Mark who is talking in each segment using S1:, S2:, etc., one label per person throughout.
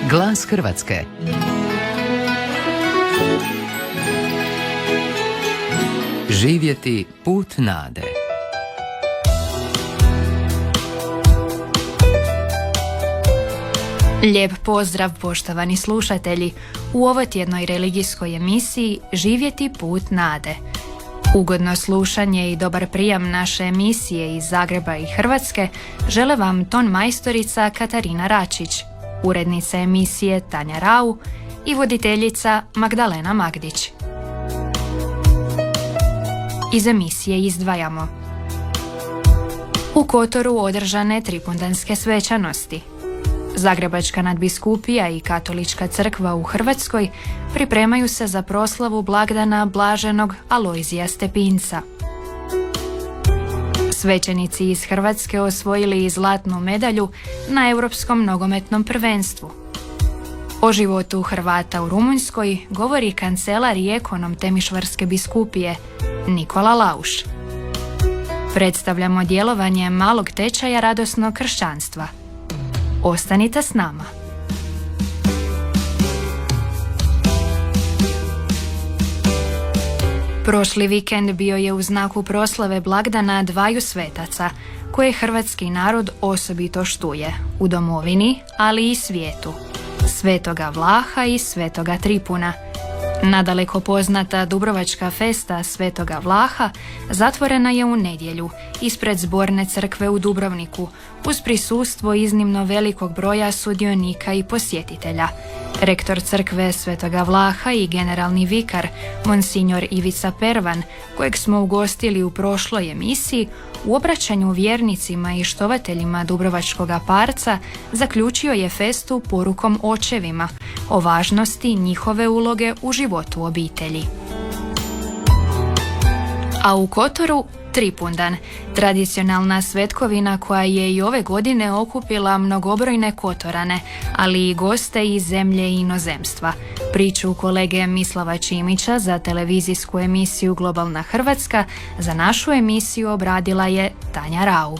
S1: Glas Hrvatske. Živjeti put nade.
S2: Lijep pozdrav, poštovani slušatelji, u ovotjednoj religijskoj emisiji Živjeti put nade. Ugodno slušanje i dobar prijam naše emisije iz Zagreba i Hrvatske žele vam ton majstorica Katarina Račić, urednica emisije Tanja Rau i voditeljica Magdalena Magdić. Iz emisije izdvajamo: u Kotoru održane tripundanske svečanosti. Zagrebačka nadbiskupija i Katolička crkva u Hrvatskoj pripremaju se za proslavu blagdana blaženog Alojzija Stepinca. Svećenici iz Hrvatske osvojili zlatnu medalju na Europskom nogometnom prvenstvu. O životu Hrvata u Rumunjskoj govori kancelar i ekonom Temišvarske biskupije Nikola Lauš. Predstavljamo djelovanje malog tečaja radosnog kršćanstva. Ostanite s nama. Prošli vikend bio je u znaku proslave blagdana dvaju svetaca, koje hrvatski narod osobito štuje u domovini, ali i svijetu: Svetoga Vlaha i Svetoga Tripuna. Nadaleko poznata dubrovačka festa Svetoga Vlaha zatvorena je u nedjelju ispred Zborne crkve u Dubrovniku uz prisustvo iznimno velikog broja sudionika i posjetitelja. Rektor crkve Svetoga Vlaha i generalni vikar Monsignor Ivica Pervan, kojeg smo ugostili u prošloj emisiji, u obraćanju vjernicima i štovateljima Dubrovačkoga parca zaključio je festu porukom očevima o važnosti njihove uloge u životu obitelji. A u Kotoru Tripundan, tradicionalna svetkovina koja je i ove godine okupila mnogobrojne Kotorane, ali i goste iz zemlje i inozemstva. Priču kolege Mislava Čimića za televizijsku emisiju Globalna Hrvatska za našu emisiju obradila je Tanja Rau.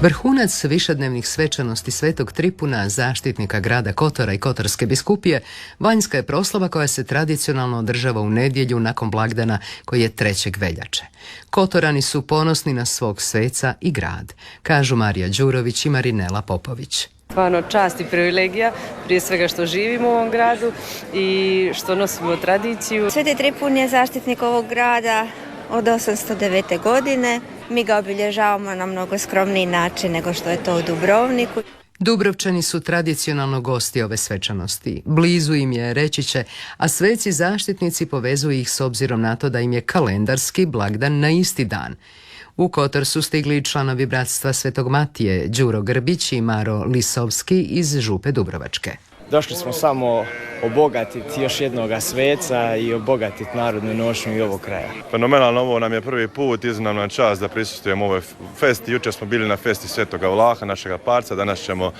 S1: Vrhunac višednevnih svečanosti Svetog Tripuna, zaštitnika grada Kotora i Kotorske biskupije, vanjska je proslava koja se tradicionalno održava u nedjelju nakon blagdana koji je 3. veljače. Kotorani su ponosni na svog sveca i grad, kažu Marija Đurović i Marinela Popović.
S3: Stvarno čast i privilegija, prije svega što živimo u ovom gradu i što nosimo tradiciju.
S4: Sveti Tripun je zaštitnik ovog grada od 809. godine. Mi ga obilježavamo na mnogo skromniji način nego što je to u Dubrovniku.
S1: Dubrovčani su tradicionalno gosti ove svečanosti. Blizu im je, reći će, a sveci zaštitnici povezuju ih s obzirom na to da im je kalendarski blagdan na isti dan. U Kotor su stigli članovi bratstva Svetog Matije, Đuro Grbić i Maro Lisovski iz Župe Dubrovačke.
S5: Došli smo samo obogatiti još jednoga sveca i obogatiti narodnu nošnju i ovog kraja.
S6: Fenomenalno, ovo nam je prvi put, iznimna čast da prisustvujemo ovoj festi. Jučer smo bili na festi Svetoga Vlaha, našega parca, danas ćemo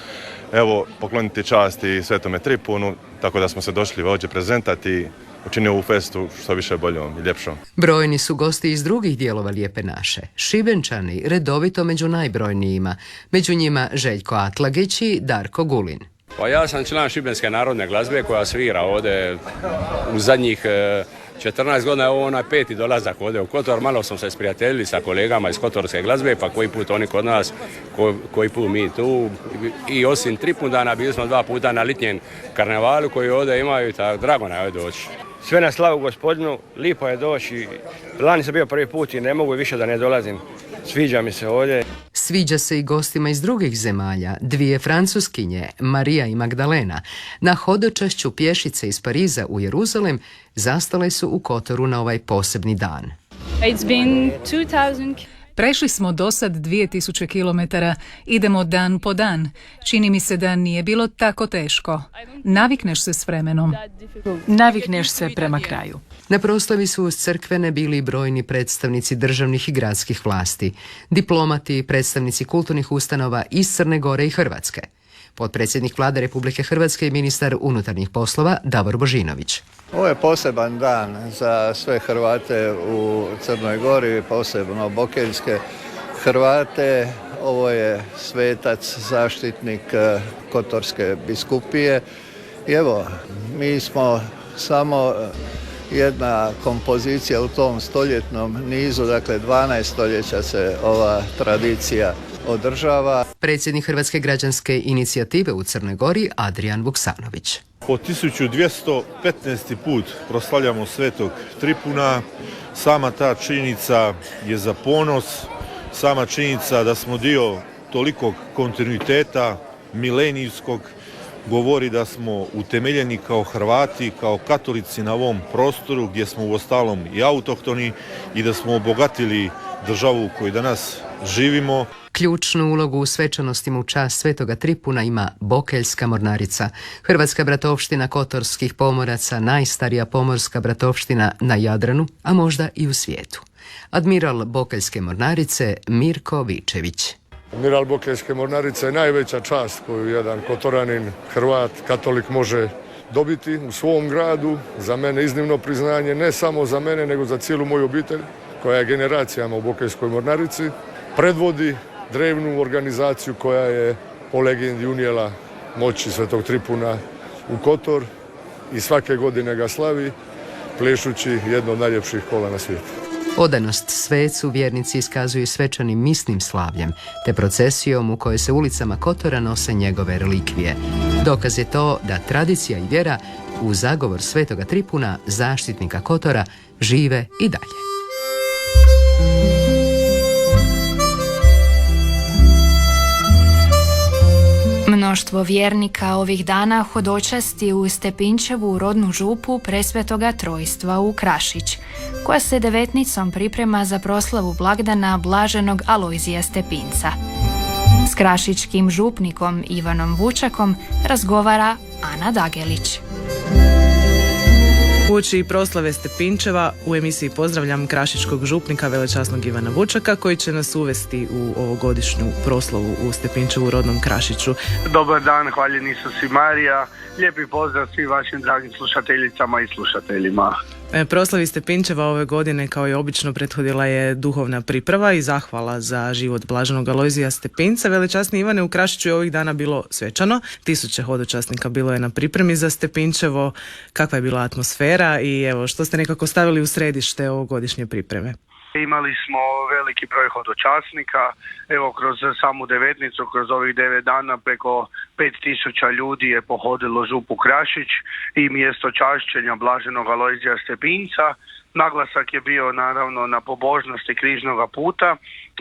S6: pokloniti čast i Svetome Tripunu, tako da smo se došli ovdje prezentati, učiniti ovu festu što više boljom i ljepšom.
S1: Brojni su gosti iz drugih dijelova Lijepe naše. Šibenčani redovito među najbrojnijima, među njima Željko Atlagić i Darko Gulin.
S7: Pa ja sam član Šibenske narodne glazbe koja svira ovdje u zadnjih 14 godina, je ovo onaj 5. dolazak ovdje u Kotor. Malo smo se sprijateljili sa kolegama iz kotorske glazbe, pa koji put oni kod nas, koji put mi tu. I osim Tripundana bili smo 2 puta na litnjem karnevalu koji ovdje imaju, tako drago nam je doći.
S5: Sve na slavu Gospodinu, lipo je doći. Lani sam bio prvi put i ne mogu više da ne dolazim. Sviđa mi se ovdje.
S1: Sviđa se i gostima iz drugih zemalja. 2 Francuskinje, Marija i Magdalena, na hodočašću pješice iz Pariza u Jeruzalem zastale su u Kotoru na ovaj posebni dan.
S8: Prešli smo do sad 2000 km, idemo dan po dan. Čini mi se da nije bilo tako teško. Navikneš se s vremenom.
S9: Navikneš se prema kraju.
S1: Na proslavi su uz crkvene bili brojni predstavnici državnih i gradskih vlasti, diplomati, predstavnici kulturnih ustanova iz Crne Gore i Hrvatske. Potpredsjednik Vlade Republike Hrvatske i ministar unutarnjih poslova Davor Božinović.
S10: Ovo je poseban dan za sve Hrvate u Crnoj Gori, posebno bokeljske Hrvate. ovo je svetac, zaštitnik Kotorske biskupije. I evo, mi smo samo jedna kompozicija u tom stoljetnom nizu, dakle 12 stoljeća se ova tradicija održava.
S1: Predsjednik Hrvatske građanske inicijative u Crnoj Gori Adrian Vuksanović.
S11: Po 1215. put proslavljamo Svetog Tripuna. Sama ta činjenica je za ponos, sama činjenica da smo dio tolikog kontinuiteta milenijskog govori da smo utemeljeni kao Hrvati, kao katolici na ovom prostoru gdje smo uostalom i autohtoni i da smo obogatili državu u kojoj danas živimo.
S1: Ključnu ulogu u svečanostima u čast Svetoga Tripuna ima Bokeljska mornarica, hrvatska bratovština kotorskih pomoraca, najstarija pomorska bratovština na Jadranu, a možda i u svijetu. Admiral Bokeljske mornarice Mirko Vičević.
S12: Admiral Bokeljske mornarice je najveća čast koju jedan kotoranin, Hrvat, katolik može dobiti u svom gradu. Za mene iznimno priznanje, ne samo za mene, nego za cijelu moju obitelj, koja je generacijama u Bokeljskoj mornarici. Predvodi drevnu organizaciju koja je po legendi unijela moći Svetog Tripuna u Kotor i svake godine ga slavi, plešući jedno od najljepših kola na svijetu.
S1: Odanost svecu vjernici iskazuju svečanim misnim slavljem, te procesijom u kojoj se ulicama Kotora nose njegove relikvije. Dokaz je to da tradicija i vjera u zagovor Svetoga Tripuna, zaštitnika Kotora, žive i dalje.
S2: Mnoštvo vjernika ovih dana hodočasti u Stepinčevu rodnu župu Presvetoga Trojstva u Krašić, koja se devetnicom priprema za proslavu blagdana blaženog Alojzija Stepinca. S krašičkim župnikom Ivanom Vučakom razgovara Ana Dagelić.
S9: Uoči proslave Stepinčeva u emisiji pozdravljam krašičkog župnika velečasnog Ivana Vučaka koji će nas uvesti u ovogodišnju proslavu u Stepinčevu rodnom Krašiću.
S13: Dobar dan, hvaljeni Isus i Marija. Lijepi pozdrav svim vašim dragim slušateljicama i slušateljima.
S9: Proslavi Stepinčeva ove godine kao i obično prethodila je duhovna priprava i zahvala za život blaženog Alojzija Stepinca. Velečasni Ivane, u Krašiću je ovih dana bilo svečano. 1000 hodočasnika bilo je na pripremi za Stepinčevo. Kakva je bila atmosfera i evo što ste nekako stavili u središte ovogodišnje pripreme?
S13: Imali smo veliki broj hodočasnika, evo kroz samu devetnicu, kroz ovih 9 dana preko 5000 ljudi je pohodilo župu Krašić i mjesto čašćenja blaženog Alojzija Stepinca. Naglasak je bio naravno na pobožnosti križnoga puta,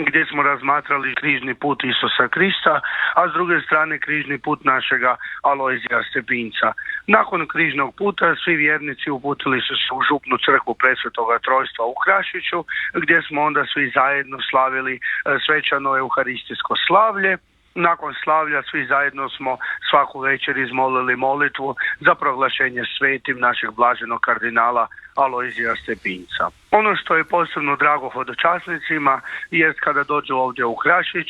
S13: gdje smo razmatrali križni put Isusa Krista, a s druge strane križni put našega Alojzija Stepinca. Nakon križnog puta svi vjernici uputili su se u župnu crkvu Presvetoga Trojstva u Krašiću, gdje smo onda svi zajedno slavili svečano euharistijsko slavlje. Nakon slavlja svi zajedno smo svaku večer izmolili molitvu za proglašenje svetim našeg blaženog kardinala Alojzija Stepinca. Ono što je posebno drago hodočasnicima jest kada dođu ovdje u Krašić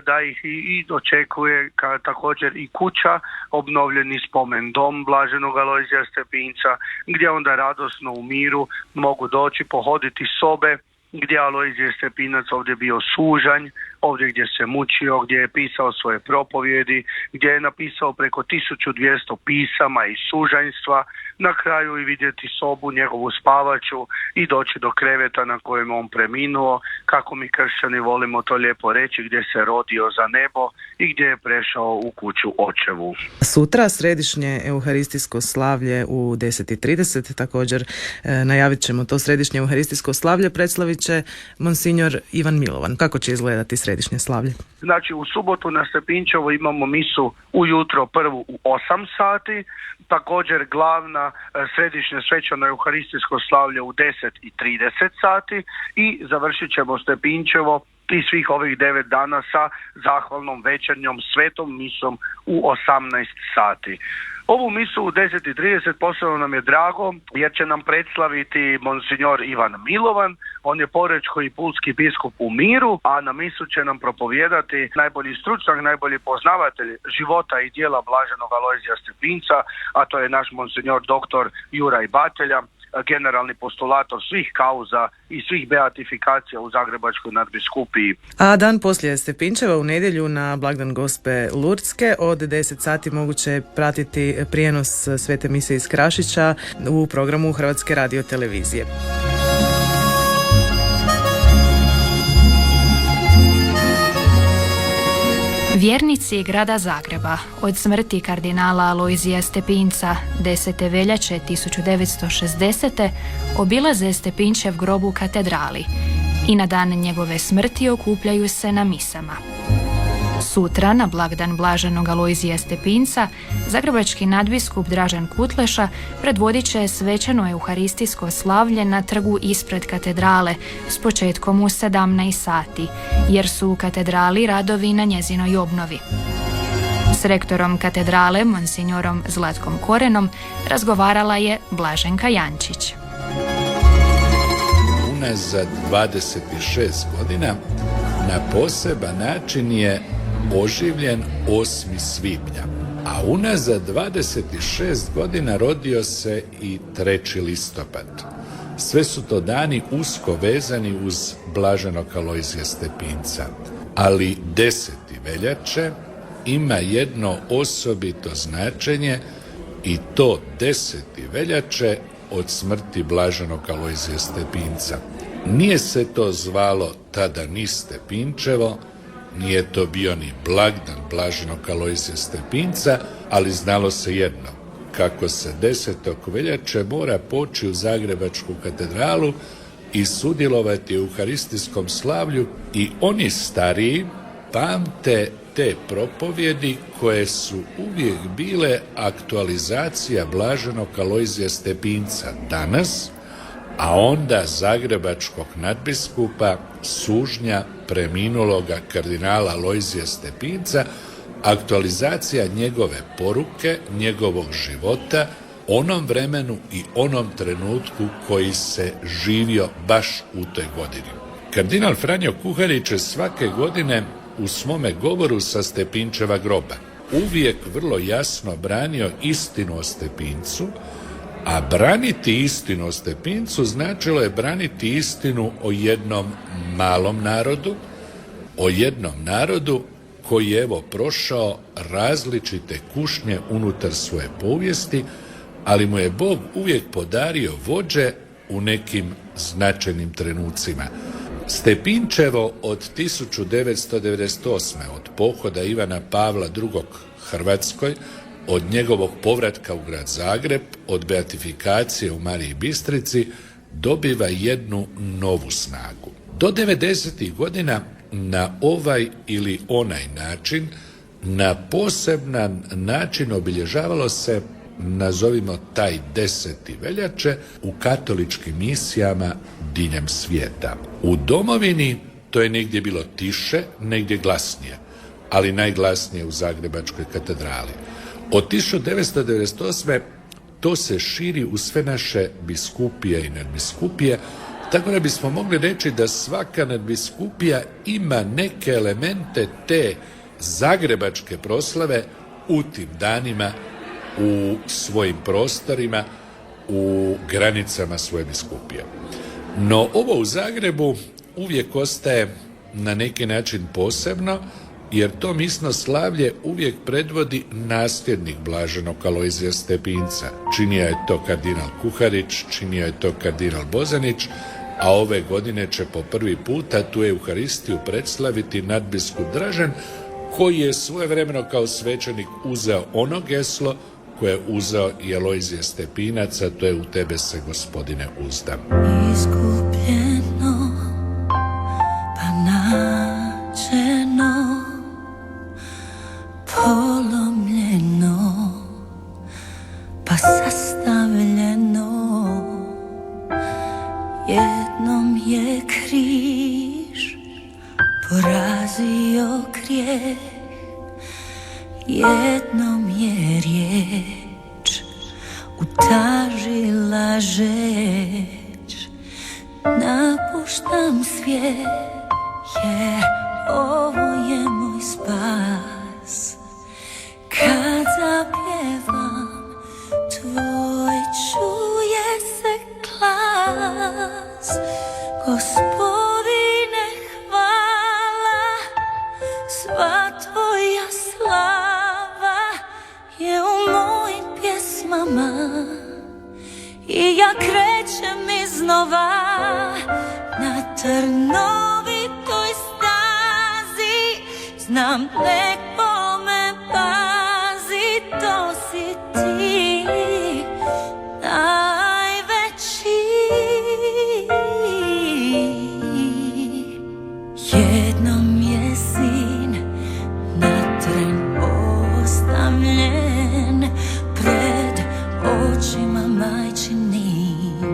S13: da ih i dočekuje također i kuća, obnovljeni spomen dom blaženog Alojzija Stepinca, gdje onda radosno u miru mogu doći pohoditi sobe gdje Alojzije Stepinac ovdje bio sužanj, ovdje gdje se mučio, gdje je pisao svoje propovjedi, gdje je napisao preko 1200 pisama i sužanjstva, na kraju i vidjeti sobu, njegovu spavaču i doći do kreveta na kojem on preminuo, kako mi kršćani volimo to lijepo reći, gdje se rodio za nebo i gdje je prešao u kuću očevu.
S9: Sutra središnje euharistijsko slavlje u 10:30, također najavit ćemo to središnje euharistijsko slavlje, predstavit će monsignor Ivan Milovan. Kako će izgledati središnje slavlje?
S13: Znači u subotu na Stepinčevu imamo misu ujutro prvu u 8 sati, također glavna središnje svečano euharistijsko slavlje u 10:30 sati i završit ćemo Stepinčevo i svih ovih 9 dana sa zahvalnom večernjom svetom misom u 18 sati. Ovu misu u 10:30 posebno nam je drago jer će nam predslaviti monsignor Ivan Milovan, on je porečko i pulski biskup u Miru, a na misu će nam propovijedati najbolji stručnjak, najbolji poznavatelj života i djela blaženog Alojzija Stepinca, a to je naš monsignor doktor Juraj Batelja. generalni postulator svih kauza i svih beatifikacija u Zagrebačkoj nadbiskupiji.
S9: A dan poslije Stepinčeva u nedjelju na blagdan Gospe Lurdske od 10 sati moguće je pratiti prijenos svete mise iz Krašića u programu Hrvatske radiotelevizije.
S2: Vjernici grada Zagreba od smrti kardinala Alojzija Stepinca 10. veljače 1960. obilaze Stepinčev grob u katedrali i na dan njegove smrti okupljaju se na misama. Sutra, na blagdan blaženog Alojzija Stepinca, zagrebački nadbiskup Dražen Kutleša predvodit će svečano euharistijsko slavlje na trgu ispred katedrale s početkom u 17 sati, jer su u katedrali radovi na njezinoj obnovi. S rektorom katedrale, monsignorom Zlatkom Korenom, razgovarala je Blaženka Jančić.
S14: Unazad 26 godina na poseban način je oživljen 8. svibnja, a unazad 26 godina rodio se i 3. listopad. Sve su to dani usko vezani uz blaženog Alojzija Stepinca, ali 10. veljače ima jedno osobito značenje i to 10. veljače od smrti blaženog Alojzija Stepinca. Nije se to zvalo tada ni Stepinčevo, nije to bio ni blagdan blaženog Alojzija Stepinca, ali znalo se jedno, kako se 10. veljače mora poći u Zagrebačku katedralu i sudjelovati u euharistijskom slavlju i oni stariji pamte te propovjedi koje su uvijek bile aktualizacija blaženog Alojzija Stepinca danas, a onda zagrebačkog nadbiskupa sužnja preminuloga kardinala Alojzija Stepinca, aktualizacija njegove poruke, njegovog života, onom vremenu i onom trenutku koji se živio baš u toj godini. Kardinal Franjo Kuharić je svake godine u svome govoru sa Stepinčeva groba uvijek vrlo jasno branio istinu o Stepincu, a braniti istinu o Stepincu značilo je braniti istinu o jednom malom narodu, o jednom narodu koji je evo prošao različite kušnje unutar svoje povijesti, ali mu je Bog uvijek podario vođe u nekim značajnim trenucima. Stepinčevo od 1998. od pohoda Ivana Pavla II. Hrvatskoj, od njegovog povratka u grad Zagreb, od beatifikacije u Mariji Bistrici, dobiva jednu novu snagu. Do 90. godina na ovaj ili onaj način, na poseban način obilježavalo se, nazovimo taj 10. veljače, u katoličkim misijama diljem svijeta. U domovini to je negdje bilo tiše, negdje glasnije, ali najglasnije u Zagrebačkoj katedrali. Od 1998. to se širi u sve naše biskupije i nadbiskupije, tako da bismo mogli reći da svaka nadbiskupija ima neke elemente te zagrebačke proslave u tim danima, u svojim prostorima, u granicama svoje biskupije. No ovo u Zagrebu uvijek ostaje na neki način posebno, jer to misno slavlje uvijek predvodi nasljednik blaženog Alojzija Stepinca. Činio je to kardinal Kuharić, činio je to kardinal Bozanić, a ove godine će po prvi puta tu euharistiju predslaviti nadbiskup Dražen, koji je svojevremeno kao svećenik uzeo ono geslo koje je uzeo i Alojzije Stepinac, a to je u tebe se, Gospodine, uzdam.
S15: Iskupljeno, pa nađeno, polomljeno, pa sastavljeno, jednom je križ porazio grijeh, jednom je riječ utažila žeč. Napuštam svijet jer ovo je moj spas. Kad zapjevam tvoj čuje se glas. Sva tvoja slava je u mojim pjesmama i ja krećem iznova na trnovitoj stazi. Znam neko me pazi, to si ti najveći. Jednom je sin na tren ostavljen pred očima majčinim,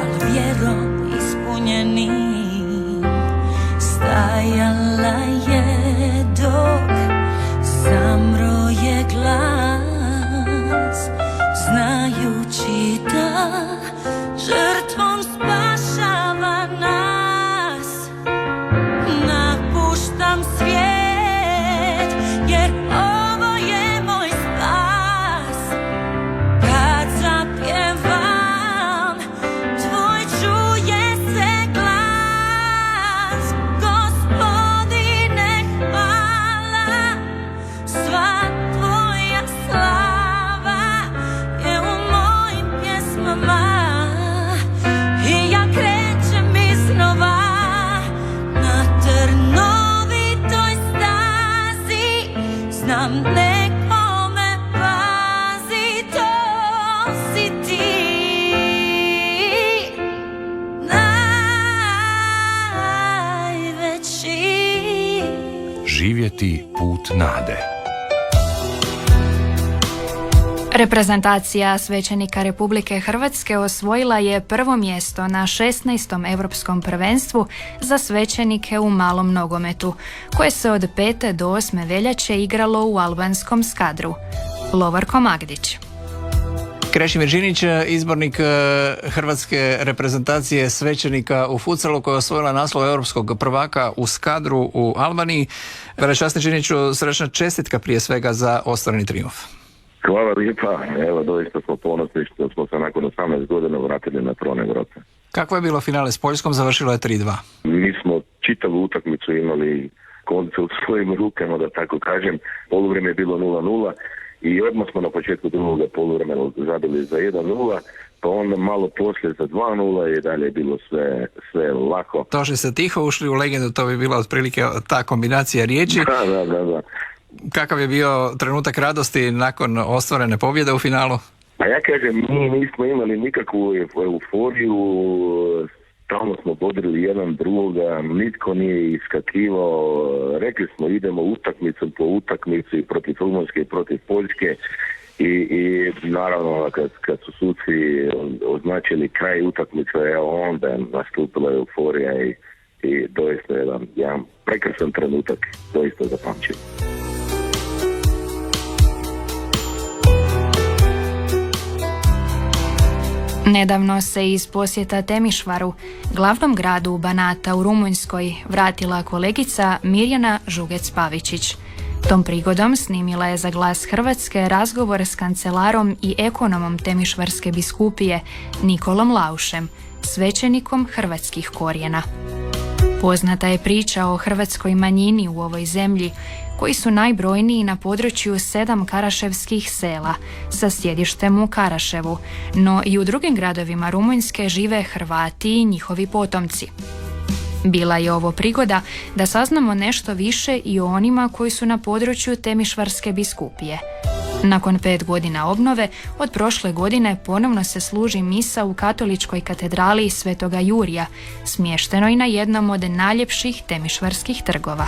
S15: al vjerom ispunjenim stajala je dok zamro je glas, znajući da žrtvom spašava nas. Napuštam svijet jer ovo je moj spas. Kad zapjevam tvoj čuje se glas. Gospodine hvala, sva tvoja slava je u mojim pjesmama i ja krećem iznova na trnovitoj stazi. Znam neko me pazi, to si ti najveći.
S16: Živjeti put nade.
S2: Reprezentacija svećenika Republike Hrvatske osvojila je prvo mjesto na 16. Europskom prvenstvu za svećenike u malom nogometu, koje se od 5. do 8. veljače igralo u albanskom Skadru. Lovarko Magdić.
S17: Krešimir Žinić, izbornik hrvatske reprezentacije svećenika u futsalu koja je osvojila naslov europskog prvaka u Skadru u Albaniji. Velečasni Žiniću, srečna čestitka prije svega za ostvareni trijumf.
S18: Hvala lijepa, evo doista smo ponosni što smo se nakon 18 godina vratili na tron Europe.
S17: Kako je bilo finale s Poljskom? Završilo je 3-2.
S18: Mi smo čitavu utakmicu imali konce u svojim rukama, da tako kažem. Poluvrijeme je bilo 0-0 i odmah smo na početku drugog poluvremena zabili za 1-0, pa onda malo poslije za 2-0 i dalje je bilo sve lako.
S17: Došli ste tiho, ušli u legendu, to bi bila otprilike ta kombinacija riječi.
S18: Da.
S17: Kakav je bio trenutak radosti nakon ostvarene pobjede u finalu?
S18: A ja kažem, mi nismo imali nikakvu euforiju, stalno smo bodrili jedan drugoga, nitko nije iskakivao, rekli smo idemo utakmicu po utakmici protiv Rumunjske i protiv Poljske i naravno kad su suci označili kraj utakmice, onda je nastupila euforija i doista jedan prekrasan trenutak, doista zapamćen.
S2: Nedavno se iz posjeta Temišvaru, glavnom gradu Banata u Rumunjskoj, vratila kolegica Mirjana Žugec-Pavičić. Tom prigodom snimila je za Glas Hrvatske razgovor s kancelarom i ekonomom Temišvarske biskupije Nikolom Laušem, svećenikom hrvatskih korijena. Poznata je priča o hrvatskoj manjini u ovoj zemlji, koji su najbrojniji na području 7 karaševskih sela sa sjedištem u Karaševu, no i u drugim gradovima Rumunjske žive Hrvati i njihovi potomci. Bila je ovo prigoda da saznamo nešto više i o onima koji su na području Temišvarske biskupije. Nakon 5 godina obnove, od prošle godine ponovno se služi misa u katoličkoj katedrali Svetoga Jurija, smještenoj na jednom od najljepših temišvarskih trgova.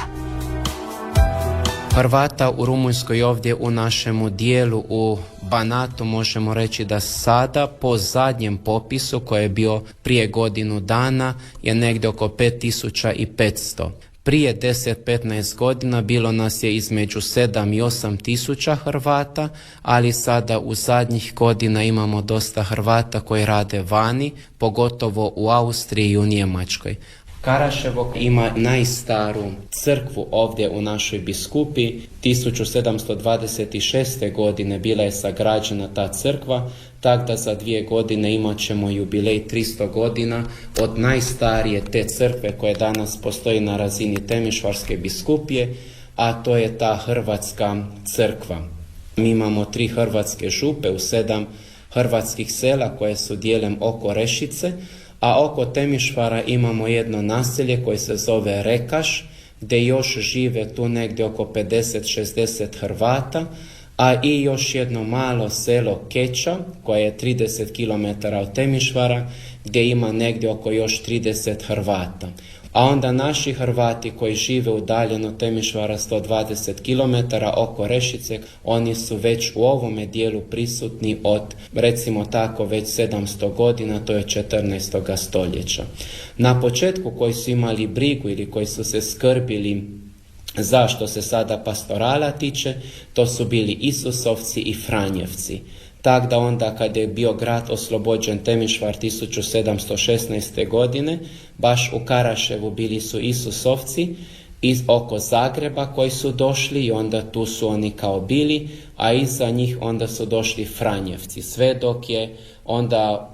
S19: Hrvata u Rumunjskoj ovdje u našemu dijelu u Banatu možemo reći da sada po zadnjem popisu koji je bio prije godinu dana je negdje oko 5500. Prije 10-15 godina bilo nas je između 7 i 8 tisuća Hrvata, ali sada u zadnjih godina imamo dosta Hrvata koji rade vani, pogotovo u Austriji i u Njemačkoj. Karaševo ima najstaru crkvu ovdje u našoj biskupi. 1726. godine bila je sagrađena ta crkva, tako da za 2 godine imat ćemo jubilej 300 godina od najstarije te crkve koje danas postoji na razini Temišvarske biskupije, a to je ta hrvatska crkva. Mi imamo 3 hrvatske župe u 7 hrvatskih sela koje su dijelom oko Rešice, a oko Temišvara imamo jedno naselje koje se zove Rekaš, gdje još žive tu negdje oko 50-60 Hrvata, a i još jedno malo selo Keča, koje je 30 km od Temišvara, gdje ima negdje oko još 30 Hrvata. A onda naši Hrvati koji žive udaljeno Temišvara 120 km oko Rešice, oni su već u ovome dijelu prisutni od, recimo tako, već 700 godina, to je 14. stoljeća. Na početku koji su imali brigu ili koji su se skrbili zašto se sada pastorala tiče, to su bili Isusovci i Franjevci. Tako da onda kad je bio grad oslobođen Temišvar 1716. godine, baš u Karaševu bili su Isusovci iz oko Zagreba koji su došli i onda tu su oni kao bili, a iza njih onda su došli Franjevci. Sve dok je onda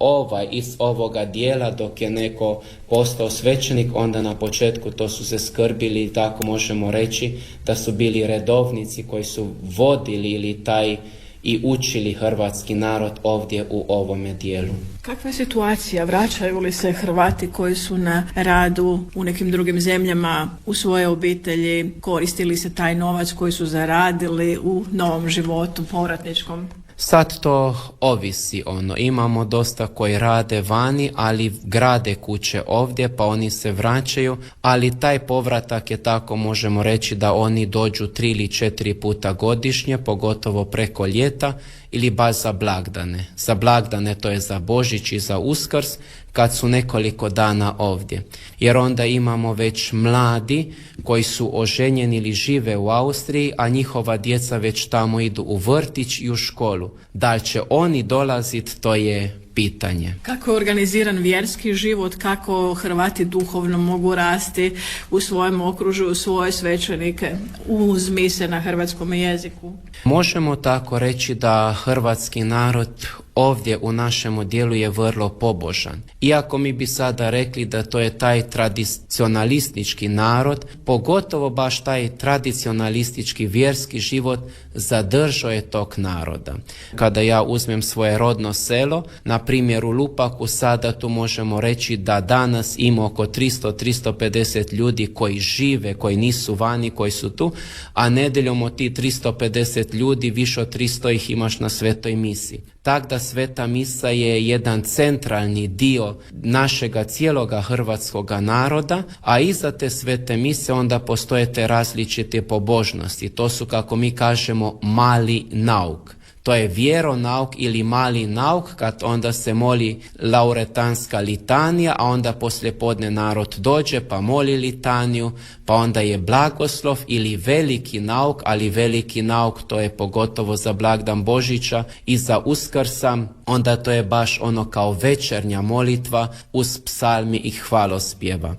S19: iz ovoga dijela, dok je neko postao svećenik, onda na početku to su se skrbili, tako možemo reći, da su bili redovnici koji su vodili ili taj i učili hrvatski narod ovdje u ovome dijelu.
S16: Kakva je situacija? Vraćaju li se Hrvati koji su na radu u nekim drugim zemljama u svoje obitelji? Koristili se taj novac koji su zaradili u novom životu povratničkom?
S19: Sad to ovisi, imamo dosta koji rade vani, ali grade kuće ovdje, pa oni se vraćaju, ali taj povratak je tako, možemo reći, da oni dođu 3 ili 4 puta godišnje, pogotovo preko ljeta, ili baš za blagdane. Za blagdane, to je za Božić i za Uskrs, kad su nekoliko dana ovdje. Jer onda imamo već mladi koji su oženjeni ili žive u Austriji, a njihova djeca već tamo idu u vrtić i u školu. Da li će oni dolaziti, to je pitanje.
S16: Kako je organiziran vjerski život, kako Hrvati duhovno mogu rasti u svojem okružju, u svoje svećenike, uz mise na hrvatskom jeziku?
S19: Možemo tako reći da hrvatski narod ovdje u našemu dijelu je vrlo pobožan. Iako mi bi sada rekli da to je taj tradicionalistički narod, pogotovo baš taj tradicionalistički vjerski život zadržao je tog naroda. Kada ja uzmem svoje rodno selo, na primjer u Lupaku, sada tu možemo reći da danas ima oko 300-350 ljudi koji žive, koji nisu vani, koji su tu, a nedeljom od tih 350 ljudi više od 300 ih imaš na svetoj misi. Tako da sveta misa je jedan centralni dio našega cijeloga hrvatskoga naroda, a iza te svete mise onda postoje te različite pobožnosti. To su, kako mi kažemo, mali nauk. To je vjeronauk ili mali nauk, kad onda se moli lauretanska litanija, a onda poslije podne narod dođe pa moli litaniju, pa onda je blagoslov ili veliki nauk, ali veliki nauk to je pogotovo za blagdan Božića i za Uskrsa, onda to je baš ono kao večernja molitva uz psalmi i hvalospjeva.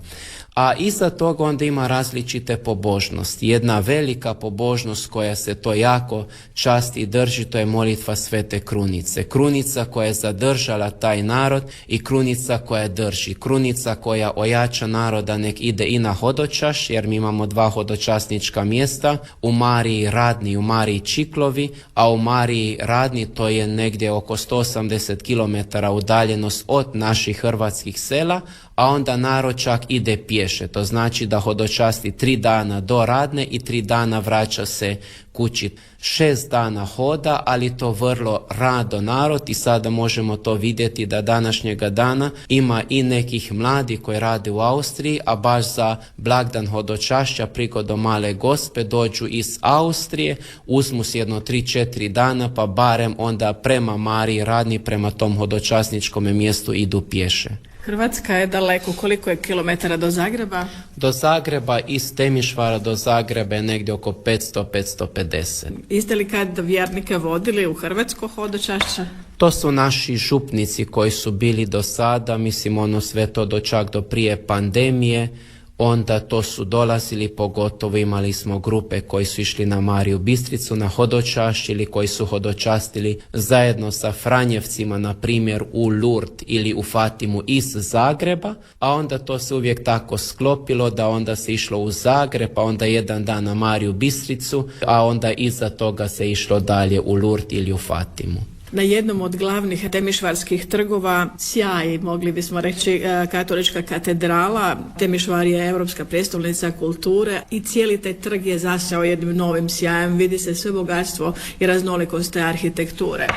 S19: A iza toga onda ima različite pobožnosti. Jedna velika pobožnost koja se to jako časti i drži, to je molitva Svete Krunice. Krunica koja je zadržala taj narod i krunica koja drži. Krunica koja ojača naroda nek ide i na hodočaš, jer mi imamo 2 hodočasnička mjesta, u Mariji Radni i u Mariji Čiklovi, a u Mariji Radni to je negdje oko 180 km udaljenost od naših hrvatskih sela, a onda narod čak ide pješe. To znači da hodočasti 3 dana do Radne i 3 dana vraća se kući. 6 dana hoda, ali to vrlo rado narod i sada možemo to vidjeti da današnjega dana ima i nekih mladih koji rade u Austriji, a baš za blagdan hodočašća prigodom Male Gospe dođu iz Austrije, uzmu si jedno 3-4 dana pa barem onda prema Mariji Radni, prema tom hodočasničkom mjestu idu pješe.
S16: Hrvatska je daleko. Koliko je kilometara do Zagreba?
S19: Do Zagreba, iz Temišvara do Zagreba je negdje oko 500-550.
S16: Jeste li kad vjernike vodili u hrvatsko hodočašće?
S19: To su naši župnici koji su bili do sada, mislim sve to čak do prije pandemije, onda to su dolazili, pogotovo imali smo grupe koji su išli na Mariju Bistricu na hodočašće ili koji su hodočastili zajedno sa Franjevcima, na primjer u Lourdes ili u Fatimu iz Zagreba, a onda to se uvijek tako sklopilo da onda se išlo u Zagreb, pa onda jedan dan na Mariju Bistricu, a onda iza toga se išlo dalje u Lourdes ili u Fatimu.
S16: Na jednom od glavnih temišvarskih trgova sjaji, mogli bismo reći, katolička katedrala. Temišvar je europska prijestolnica kulture i cijeli taj trg je zasjao jednim novim sjajem. Vidi se sve bogatstvo i raznolikost te arhitekture.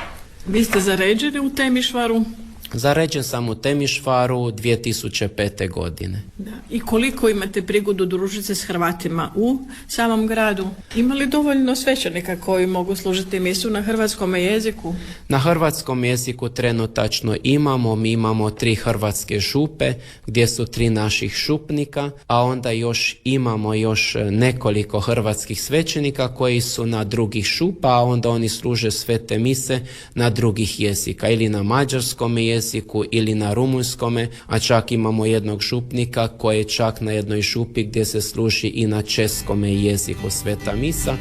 S16: Vi ste zaređeni u Temišvaru?
S19: Zaređen sam u Temišvaru 2005. godine.
S16: Da. I koliko imate prigodu družiti se s Hrvatima u samom gradu? Ima li dovoljno svećenika koji mogu služiti misu na hrvatskom jeziku?
S19: Na hrvatskom jeziku trenutačno mi imamo 3 hrvatske župe gdje su 3 naših župnika, a onda imamo nekoliko hrvatskih svećenika koji su na drugih župa, a onda oni služe svete mise na drugih jezika, ili na mađarskom jeziku ili na rumunjskome, a čak imamo jednog župnika koji je čak na jednoj župi gdje se služi i na českome jeziku sveta misa,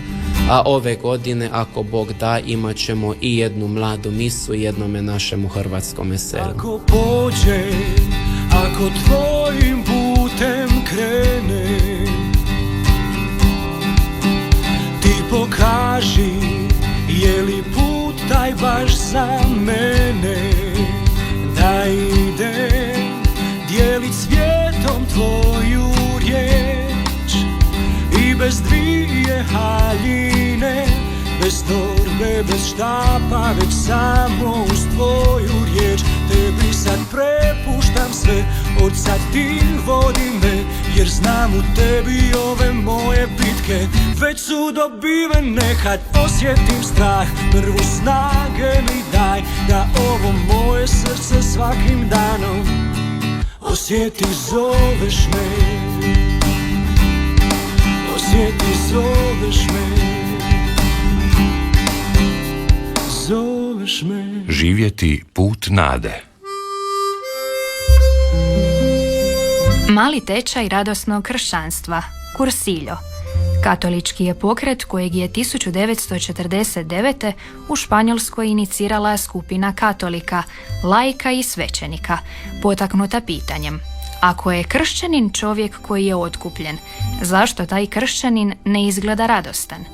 S19: a ove godine, ako Bog da, imat ćemo i jednu mladu misu jednome našemu hrvatskome selu.
S20: Ako pođe, ako tvojim putem krene, ti pokaži, je li put taj baš za mene, da idem dijelit svijetom tvoju riječ i bez 2 haljine, bez torbe, bez štapa, već samo uz tvoju riječ. Tebi sad prepuštam sve, od sad ti vodi me, jer znam u tebi ove moje bitke već su dobivene. Kad osjetim strah, prvu snage mi daj, da ovo moje srce svakim danom osjeti, zoveš me, osjeti, zoveš me, zoveš me.
S21: Živjeti put nade.
S2: Mali tečaj radosnog kršćanstva, Cursillo. Katolički je pokret kojeg je 1949. u Španjolskoj inicirala skupina katolika, laika i svećenika, potaknuta pitanjem: ako je kršćanin čovjek koji je otkupljen, zašto taj kršćanin ne izgleda radostan?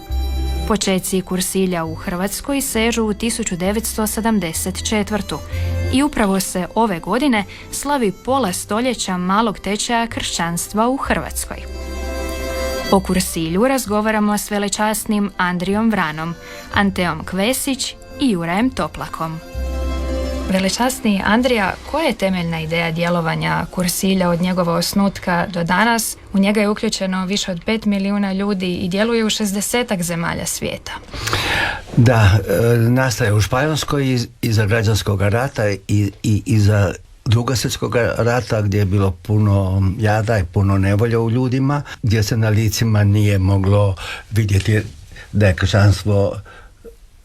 S2: Počeci Cursilja u Hrvatskoj sežu u 1974. i upravo se ove godine slavi pola stoljeća malog tečaja kršćanstva u Hrvatskoj. O Cursilju razgovaramo s velečasnim Andrijom Vranom, Anteom Kvesić i Jurajem Toplakom. Velečasni Andrija, koja je temeljna ideja djelovanja Cursilja od njegova osnutka do danas? U njega je uključeno više od 5 milijuna ljudi i djeluje u 60 zemalja svijeta.
S22: Da, nastaje u Španjolskoj iza građanskog rata i iza Drugog svjetskog rata, gdje je bilo puno jada i puno nevolja u ljudima, gdje se na licima nije moglo vidjeti da je kršćanstvo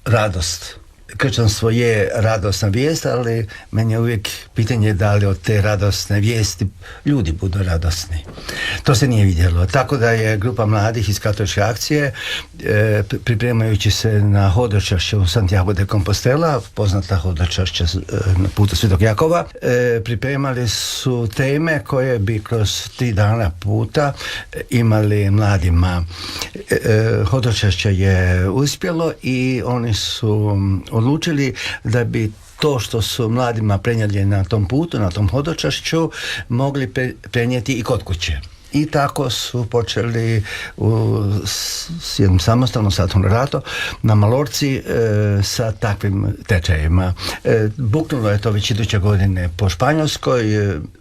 S22: radost. Kršćanstvo je radosna vijest, ali meni je uvijek pitanje da li od te radosne vijesti ljudi budu radosni. To se nije vidjelo. Tako da je grupa mladih iz katoličke akcije, pripremajući se na hodočašće u Santiago de Compostela, poznata hodočašća na putu Svetog Jakova, pripremali su teme koje bi kroz 3 dana puta imali mladima. Hodočašće je uspjelo i oni su odlučili da bi to što su mladima prenijeli na tom putu, na tom hodočašću, mogli prenijeti i kod kuće. I tako su počeli s jednom samostalnom satnom rado na Malorci sa takvim tečajima. Buknulo je to već iduće godine po Španjolskoj,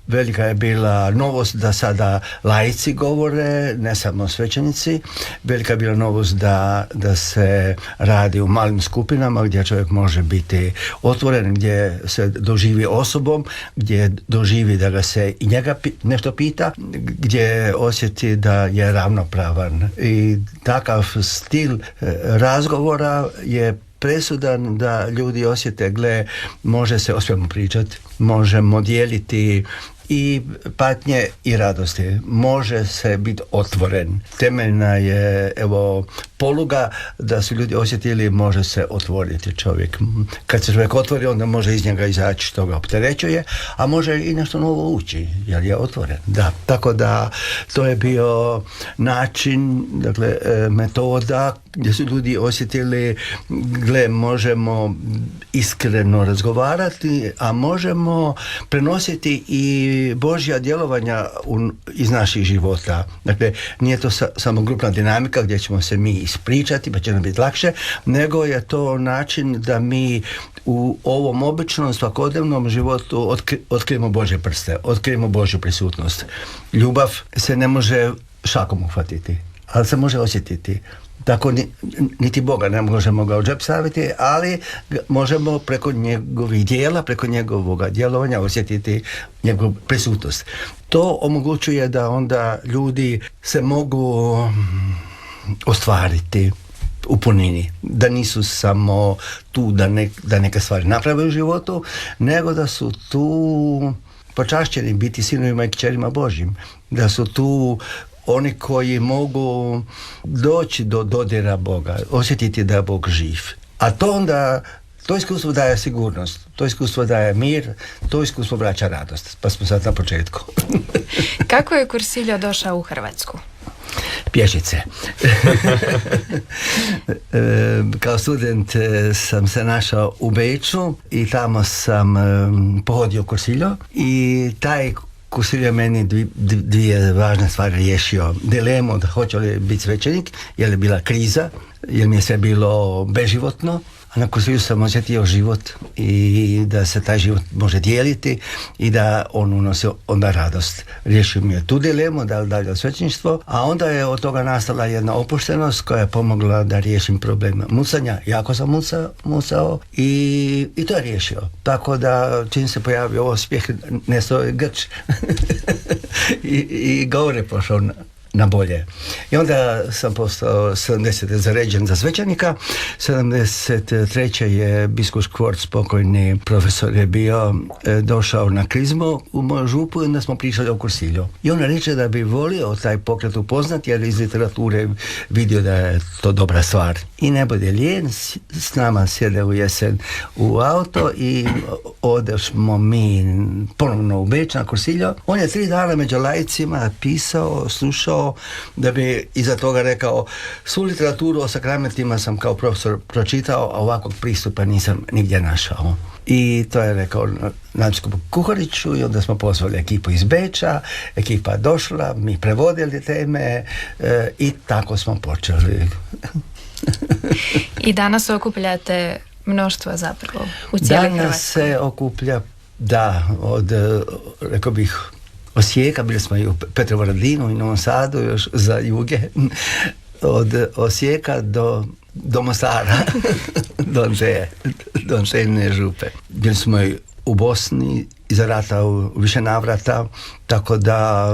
S22: velika je bila novost da sada laici govore, ne samo svećenici. Velika je bila novost da se radi u malim skupinama gdje čovjek može biti otvoren, gdje se doživi osobom, gdje doživi da ga se i njega nešto pita, gdje osjeti da je ravnopravan. I takav stil razgovora je presudan da ljudi osjete, gle, može se o svemu pričati, možemo dijeliti i patnje i radosti, može se biti otvoren. Temeljna je, evo, poluga da su ljudi osjetili, može se otvoriti čovjek. Kad se čovjek otvori, onda može iz njega izaći što ga opterećuje, a može i nešto novo ući, jer je otvoren. Da, tako da to je bio način, dakle, metoda gdje su ljudi osjetili, gle, možemo iskreno razgovarati, a možemo prenositi i Božja djelovanja iz naših života. Dakle, nije to samo grupna dinamika gdje ćemo se mi ispričati pa će nam biti lakše, nego je to način da mi u ovom običnom svakodnevnom životu otkrijemo Božje prste, otkrijemo Božju prisutnost. Ljubav se ne može šakom uhvatiti, ali se može osjetiti. Tako niti Boga ne možemo ga u džep staviti, ali možemo preko njegovih dijela, preko njegovog djelovanja osjetiti njegovu prisutnost. To omogućuje da onda ljudi se mogu ostvariti u punini, da nisu samo tu da neke stvari naprave u životu, nego da su tu počašćeni biti sinovima i kćerima Božjim, da su tu oni koji mogu doći do dodira Boga, osjetiti da je Bog živ. A to onda, to iskustvo daje sigurnost, to iskustvo daje mir, to iskustvo vraća radost. Pa smo sad na početku.
S2: Kako je Cursillo došao u Hrvatsku?
S22: Pješice. Kao student sam se našao u Beču i tamo sam pohodio Cursillo i taj Cursillo je meni dvije važne stvari riješio. Dilemu da hoće li biti svećenik, jer je bila kriza, jer mi je sve bilo beživotno. A na Cursillu sam osjetio život i da se taj život može dijeliti i da on unosi onda radost. Riješio mi je tu dilemu, da li dalje svećeništvo, a onda je od toga nastala jedna opuštenost koja je pomogla da riješim problem mucanja. Jako sam mucao i to je riješio. Tako da čim se pojavio uspjeh, nestao je grč i govore pošao na bolje. I onda sam postao 70. zaređen za svećenika. 73. je biskup Škvorc, pokojni profesor, je bio došao na krizmu u moju župu i onda smo pričali o Cursillo. I on reče da bi volio taj pokret upoznati jer iz literature vidio da je to dobra stvar. I ne bude lijen, s nama sjede u jesen u auto i odešmo mi ponovno u Beč na Cursillo. On je 3 dana među laicima pisao, slušao, da bi iza toga rekao, svu literaturu o sakramentima sam kao profesor pročitao, a ovakvog pristupa nisam nigdje našao. I to je rekao nadbiskupu Kuhariću i onda smo pozvali ekipu iz Beča, ekipa došla, mi prevodili teme i tako smo počeli.
S2: I danas okupljate mnoštvo zapravo u cijeloj Hrvatskoj.
S22: Danas se okuplja, da, od, rekao bih, Osijeka, bili smo i u Petrovaradinu i Novom Sadu, još za juge, od Osijeka do Mostara, do Antenine župe. Bili smo i u Bosni iza rata u više navrata, tako da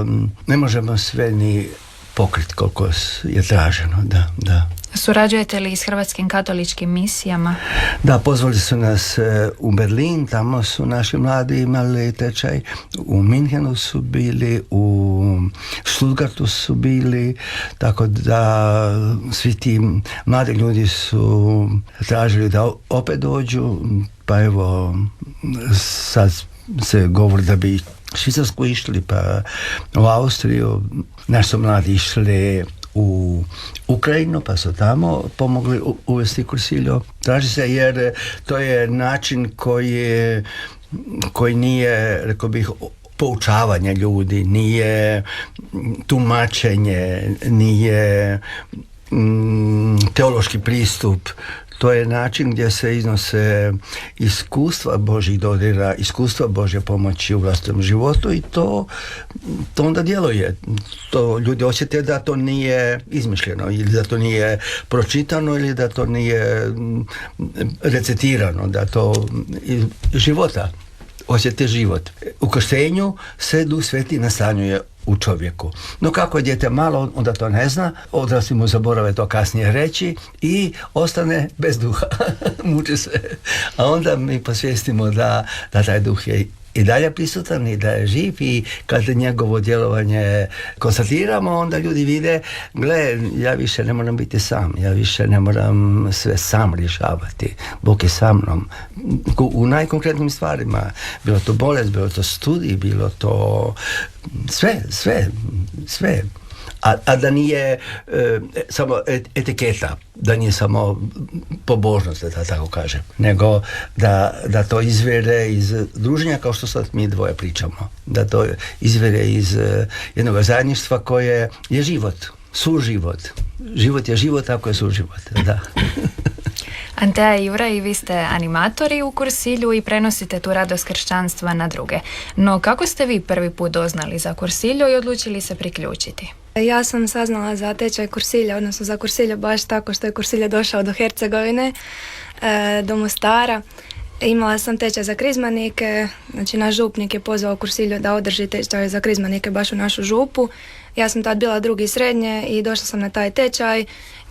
S22: ne možemo sve ni pokriti koliko je traženo, da.
S2: Surađujete li s hrvatskim katoličkim misijama?
S22: Da, pozvali su nas u Berlin, tamo su naši mladi imali tečaj, u Minhenu su bili, u Stuttgartu su bili, tako da svi ti mladi ljudi su tražili da opet dođu, pa evo sad se govori da bi Švicarsku išli, pa u Austriju, naši su mladi išli u Ukrajinu, pa su tamo pomogli uvesti Cursillo. Traži se jer to je način koji nije, rekao bih, poučavanje ljudi, nije tumačenje, nije teološki pristup, To je način gdje se iznose iskustva Božih dodira, iskustva Božje pomoći u vlastitom životu i to onda djeluje. To ljudi osjete da to nije izmišljeno ili da to nije pročitano ili da to nije recitirano, da to iz života osjete život. U krštenju se Duh Sveti nastanjuje u čovjeku. No kako je dijete malo, onda to ne zna, odrasli mu zaborave to kasnije reći i ostane bez duha. Muči se. A onda mi posvijestimo da taj duh je i dalje prisutan i da je živ i kad njegovo djelovanje konstatiramo, onda ljudi vide, gle, ja više ne moram biti sam, ja više ne moram sve sam rješavati. Bog je sa mnom. U najkonkretnim stvarima. Bilo to bolest, bilo to studij, bilo to sve. A da nije samo etiketa, da nije samo pobožnost, da tako kažem, nego da to izvire iz druženja kao što sad mi dvoje pričamo. Da to izvire iz jednog zajedništva koje je život, suživot. Život je život ako je suživot, da.
S2: Antea i Jura, i vi ste animatori u Kursilju i prenosite tu radost kršćanstva na druge. No kako ste vi prvi put doznali za Kursilju i odlučili se priključiti?
S3: Ja sam saznala za tečaj Kursilja, odnosno za Kursilju baš tako što je Kursilje došao do Hercegovine, do Mostara. Imala sam tečaj za krizmanike, znači naš župnik je pozvao Kursilju da održi tečaj za krizmanike baš u našu župu. Ja sam tad bila drugi srednje i došla sam na taj tečaj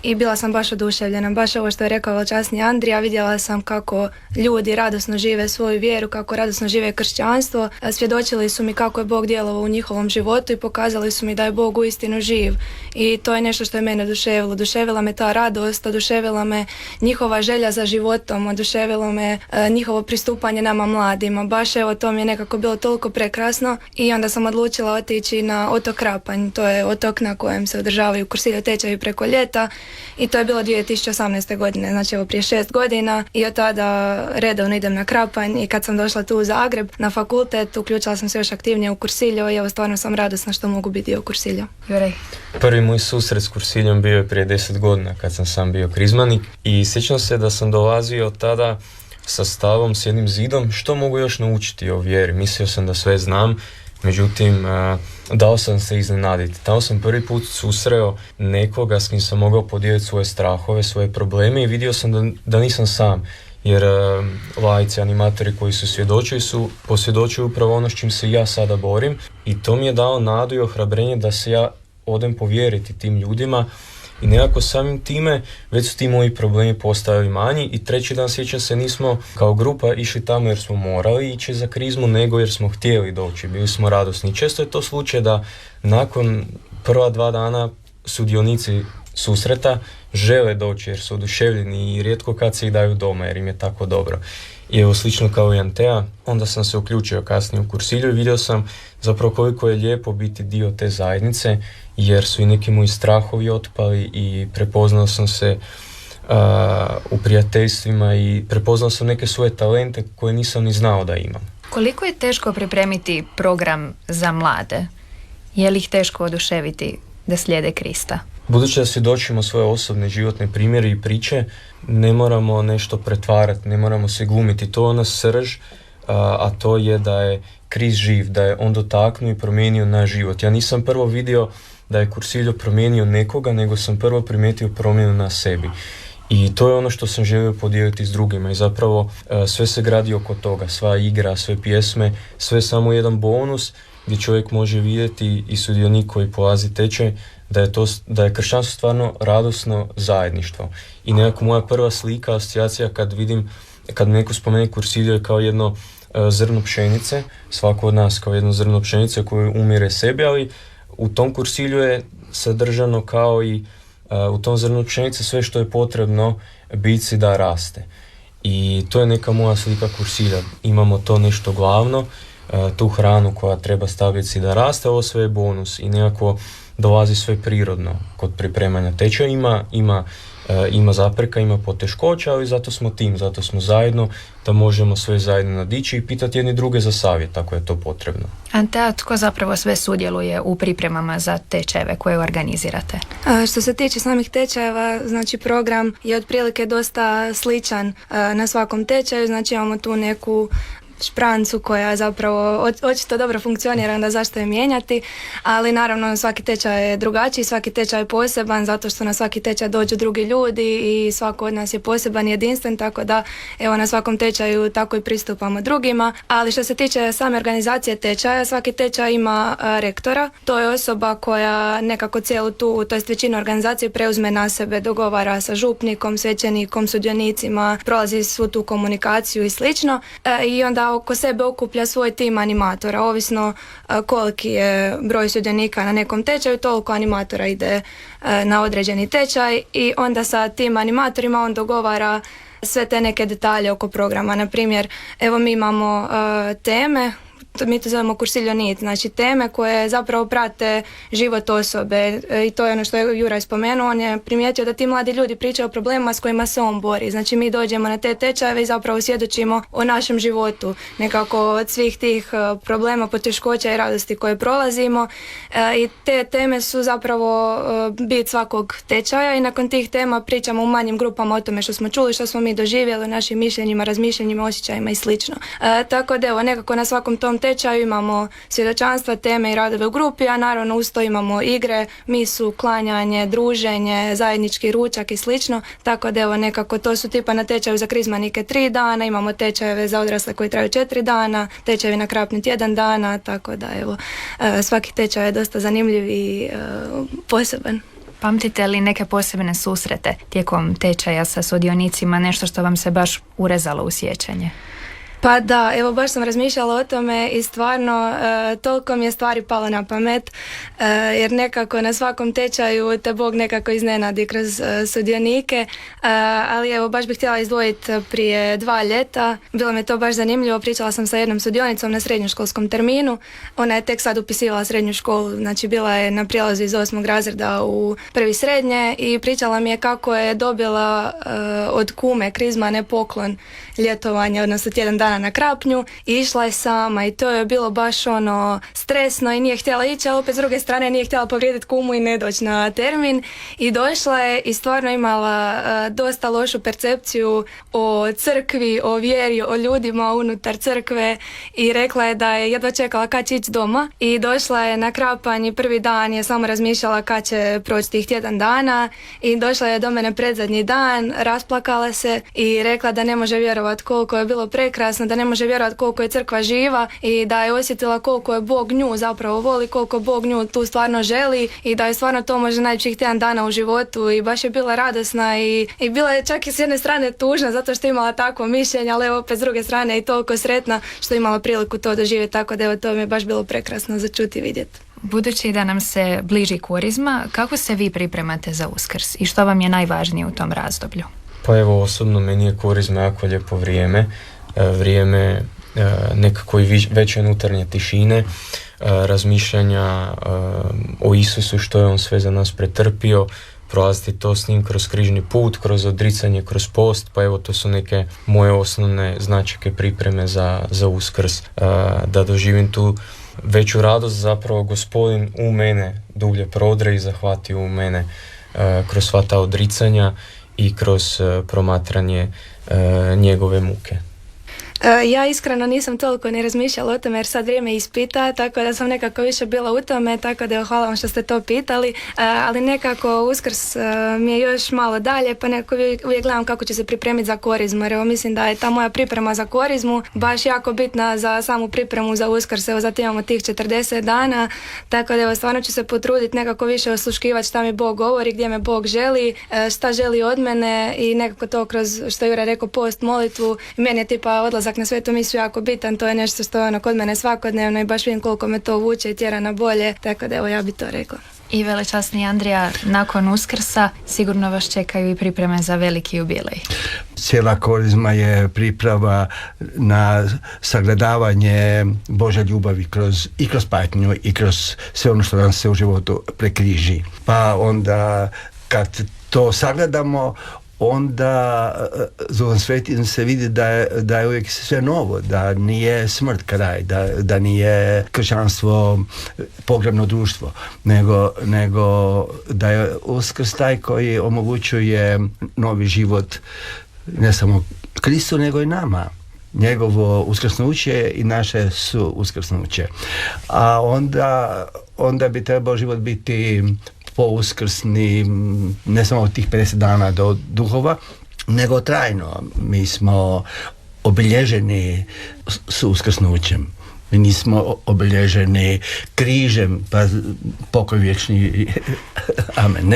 S3: i bila sam baš oduševljena. Baš ovo što je rekao velčasni Andrija, vidjela sam kako ljudi radosno žive svoju vjeru, kako radosno žive kršćanstvo. Svjedočili su mi kako je Bog djelovao u njihovom životu i pokazali su mi da je Bog uistinu živ. I to je nešto što je mene oduševilo. Oduševila me ta radost, oduševila me njihova želja za životom, oduševilo me njihovo pristupanje nama mladima. Baš evo, to mi je nekako bilo toliko prekrasno i onda sam odlučila otići na otok Krapanj. To je otok na kojem se održavaju Kursilju tečajevi preko ljeta. I to je bilo 2018. godine, znači evo prije 6 godina i od tada redovno idem na Krapanj i kad sam došla tu u Zagreb na fakultet, uključila sam se još aktivnije u Kursilju i evo stvarno sam radosna što mogu biti dio Kursilja.
S2: Jurej.
S4: Prvi moj susret s Kursiljom bio je prije 10 godina kad sam sam bio krizmanik i sjećam se da sam dolazio tada sa stavom, s jednim zidom, što mogu još naučiti o vjeri. Mislio sam da sve znam, međutim dao sam se iznenaditi. Tamo sam prvi put susreo nekoga s kim sam mogao podijeliti svoje strahove, svoje probleme i vidio sam da nisam sam. Jer laici, animatori koji su svjedočili su posvjedočili upravo ono s čim se ja sada borim i to mi je dao nadu i ohrabrenje da se ja odem povjeriti tim ljudima i nekako samim time već su ti moji problemi postali manji i treći dan sjećam se nismo kao grupa išli tamo jer smo morali ići za krizmu nego jer smo htjeli doći, bili smo radosni. I često je to slučaj da nakon prva 2 dana sudionici susreta žele doći jer su oduševljeni i rijetko kad se ih daju doma jer im je tako dobro. I evo slično kao i Antea, onda sam se uključio kasnije u Kursilju i vidio sam zapravo koliko je lijepo biti dio te zajednice jer su i neki moji strahovi otpali i prepoznao sam se u prijateljstvima i prepoznao sam neke svoje talente koje nisam ni znao da imam.
S2: Koliko je teško pripremiti program za mlade? Je li ih teško oduševiti da slijede Krista?
S4: Budući da svjedočimo svoje osobne životne primjere i priče, ne moramo nešto pretvarati, ne moramo se glumiti. To je ona srž, a to je da je Krist živ, da je on dotaknuo i promijenio naš život. Ja nisam prvo vidio da je Kursiljo promijenio nekoga, nego sam prvo primijetio promjenu na sebi. I to je ono što sam želio podijeliti s drugima i zapravo sve se gradi oko toga, sva igra, sve pjesme, sve samo jedan bonus gdje čovjek može vidjeti i sudionik koji polazi tečaj da je kršćanstvo stvarno radosno zajedništvo. I nekako moja prva slika, asocijacija kad neko spomene Kursiljo je kao jedno zrno pšenice, svako od nas kao jedno zrno pšenice koje umire sebi, ali u tom Kursilju je sadržano kao i u tom zrnu pšenice sve što je potrebno bici da raste. I to je neka moja slika Kursilja. Imamo to nešto glavno, tu hranu koja treba staviti da raste, ovo sve je bonus i nekako dolazi sve prirodno kod pripremanja tečaja. Ima zapreka, ima poteškoća, ali zato smo tim, zato smo zajedno, da možemo sve zajedno nadići i pitati jedni druge za savjet ako je to potrebno.
S2: Antea, tko zapravo sve sudjeluje u pripremama za tečajeve koje organizirate?
S3: Što se tiče samih tečajeva, znači program je otprilike dosta sličan na svakom tečaju, znači imamo tu neku šprancu koja zapravo očito dobro funkcionira, onda zašto je mijenjati, ali naravno svaki tečaj je drugačiji, svaki tečaj je poseban zato što na svaki tečaj dođu drugi ljudi i svako od nas je poseban i jedinstven, tako da evo na svakom tečaju tako i pristupamo drugima. Ali što se tiče same organizacije tečaja, svaki tečaj ima rektora, to je osoba koja nekako cijelu tu, to jest većinu organizacije preuzme na sebe, dogovara sa župnikom, svećenikom, sudionicima, prolazi svu tu komunikaciju i slično i onda oko sebe okuplja svoj tim animatora. Ovisno koliki je broj sudionika na nekom tečaju, toliko animatora ide na određeni tečaj i onda sa tim animatorima on dogovara sve te neke detalje oko programa. Na primjer, evo mi imamo teme, mi to zovemo kursiljonit, znači teme koje zapravo prate život osobe i to je ono što je Juraj spomenuo, on je primijetio da ti mladi ljudi pričaju o problemima s kojima se on bori, znači mi dođemo na te tečajeve i zapravo svjedočimo o našem životu, nekako od svih tih problema, poteškoća i radosti koje prolazimo i te teme su zapravo bit svakog tečaja i nakon tih tema pričamo u manjim grupama o tome što smo čuli, što smo mi doživjeli, o našim mišljenjima, razmišljanjima, osjećajima i slično. Tako da evo, nekako na svakom tom tečaju imamo svjedočanstva, teme i radove u grupi, a naravno uz to imamo igre, misu, klanjanje, druženje, zajednički ručak i slično, tako da evo nekako to su tipa na tečaju za krizmanike 3 dana, imamo tečajeve za odrasle koji traju 4 dana, tečajevi na krapnit 1 dana, tako da evo svaki tečaj je dosta zanimljiv i poseban.
S2: Pamtite li neke posebne susrete tijekom tečaja sa sudionicima, nešto što vam se baš urezalo u sjećanje?
S3: Pa da, evo baš sam razmišljala o tome i stvarno toliko mi je stvari palo na pamet jer nekako na svakom tečaju te Bog nekako iznenadi kroz sudionike, ali evo baš bih htjela izdvojiti prije 2 ljeta, bilo mi je to baš zanimljivo, pričala sam sa jednom sudionicom na srednjoškolskom terminu, ona je tek sad upisivala srednju školu, znači bila je na prijelazu iz 8. razreda u 1. srednje i pričala mi je kako je dobila od kume krizmane poklon ljetovanja, odnosno tjedan dana na Krapnju i išla je sama i to je bilo baš ono stresno i nije htjela ići, ali opet s druge strane nije htjela povrijediti kumu i ne doći na termin i došla je i stvarno imala dosta lošu percepciju o crkvi, o vjeri, o ljudima unutar crkve i rekla je da je jedva čekala kad će ići doma i došla je na Krapanj i prvi dan je samo razmišljala kad će proći tih tjedan dana i došla je do mene predzadnji dan, rasplakala se i rekla da ne može vjerovati koliko je bilo prekrasno, da ne može vjerovati koliko je crkva živa i da je osjetila koliko je Bog nju zapravo voli, koliko Bog nju tu stvarno želi i da je stvarno to možda najljepših tjedan dana u životu i baš je bila radosna i bila je čak i s jedne strane tužna zato što je imala takvo mišljenje, ali opet s druge strane i toliko sretna što je imala priliku to doživjeti, tako da evo to mi je baš bilo prekrasno za čuti i vidjeti.
S2: Budući da nam se bliži Korizma, kako se vi pripremate za Uskrs i što vam je najvažnije u tom razdoblju?
S4: Pa evo, osobno meni je Korizma jako lijepo vrijeme nekako i veće unutarnje tišine, razmišljanja o Isusu, što je on sve za nas pretrpio, prolaziti to s njim kroz križni put, kroz odricanje, kroz post, pa evo to su neke moje osnovne značajke pripreme za Uskrs, da doživim tu veću radost, zapravo Gospodin u mene dublje prodre i zahvati u mene kroz sva ta odricanja i kroz promatranje njegove muke.
S3: Ja iskreno nisam toliko ni razmišljala o tome jer sad vrijeme ispita, tako da sam nekako više bila u tome, tako da hvala vam što ste to pitali, ali nekako Uskrs mi je još malo dalje, pa nekako uvijek gledam kako ću se pripremiti za Korizmu, jer evo mislim da je ta moja priprema za Korizmu baš jako bitna za samu pripremu za Uskrs, evo zatim imamo tih 40 dana, tako da evo stvarno ću se potruditi nekako više osluškivati šta mi Bog govori, gdje me Bog želi, šta želi od mene i nekako to kroz, što je Jura rekao, post, molitvu, meni je tipa odlazak na svetu misiju jako bitan, to je nešto što je ono kod mene svakodnevno i baš vidim koliko me to vuče i tjera na bolje, tako da evo ja bi to rekla.
S2: I velečasni Andrija, nakon Uskrsa sigurno vas čekaju i pripreme za veliki jubilej.
S22: Cijela korizma je priprava na sagledavanje Božje ljubavi i kroz patnju i kroz sve ono što nam se u životu prekriži. Pa onda kad to sagledamo, onda Duhom Svetim se vidi da je uvijek sve novo, da nije smrt kraj, da nije kršćanstvo pogrebno društvo, nego da je Uskrs taj koji omogućuje novi život ne samo Kristu, nego i nama. Njegovo uskrsnuće i naše su uskrsnuće. A onda bi trebao život biti pouskrsni, ne samo od tih 50 dana do duhova, nego trajno. Mi smo obilježeni s uskrsnućem. Mi nismo obilježeni križem, pa pokoj vječni, amen,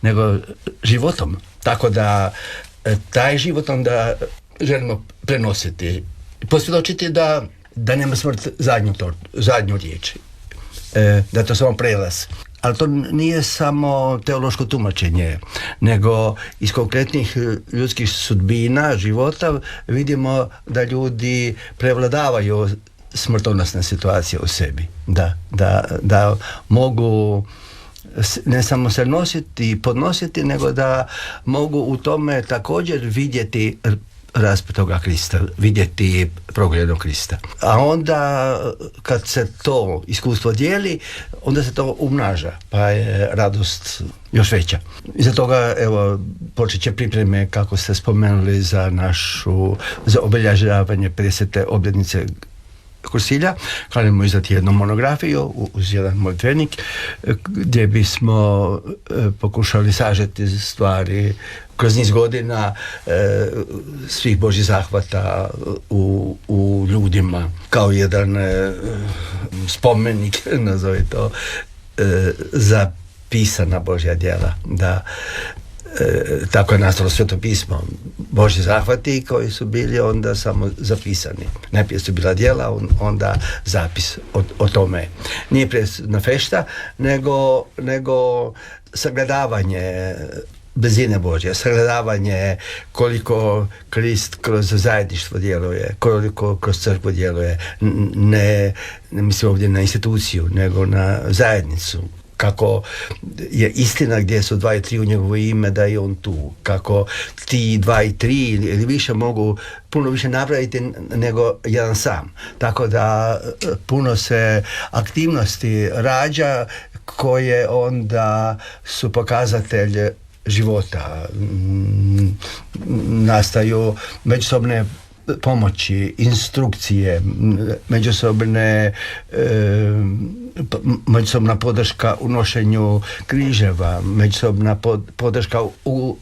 S22: nego životom. Tako da taj život onda želimo prenositi. Posvjedočiti da nema smrt zadnju riječ. Da je to samo prelaz. Ali to nije samo teološko tumačenje, nego iz konkretnih ljudskih sudbina, života, vidimo da ljudi prevladavaju smrtonosne situacije u sebi. Da mogu ne samo se nositi i podnositi, nego da mogu u tome također vidjeti raspetoga Krista, vidjeti proglednog Krista. A onda kad se to iskustvo dijeli, onda se to umnaža, pa je radost još veća. Iza toga, evo, počet će pripreme, kako ste spomenuli, za obilježavanje 50. obljetnice Kursilja. Kanimo izdati jednu monografiju uz jedan molitvenik gdje bismo pokušali sažeti stvari kroz niz godina svih Božjih zahvata u ljudima, kao jedan spomenik, nazove to, za pisana Božja djela. Tako je nastalo Sveto pismo. Božji zahvati koji su bili onda samo zapisani. Najprije su bila djela, onda zapis o tome. Nije presudna fešta, nego sagledavanje blizine Božje, sagledavanje koliko Krist kroz zajedništvo djeluje, koliko kroz crkvu djeluje. Ne mislim ovdje na instituciju, nego na zajednicu. Kako je istina gdje su 2 i 3 u njegovo ime, da je on tu. Kako ti 2 i 3 ili više mogu puno više napraviti nego jedan sam. Tako da puno se aktivnosti rađa koje onda su pokazatelj života. Nastaju međusobne pomoći, instrukcije, međusobna podrška u nošenju križeva, međusobna podrška u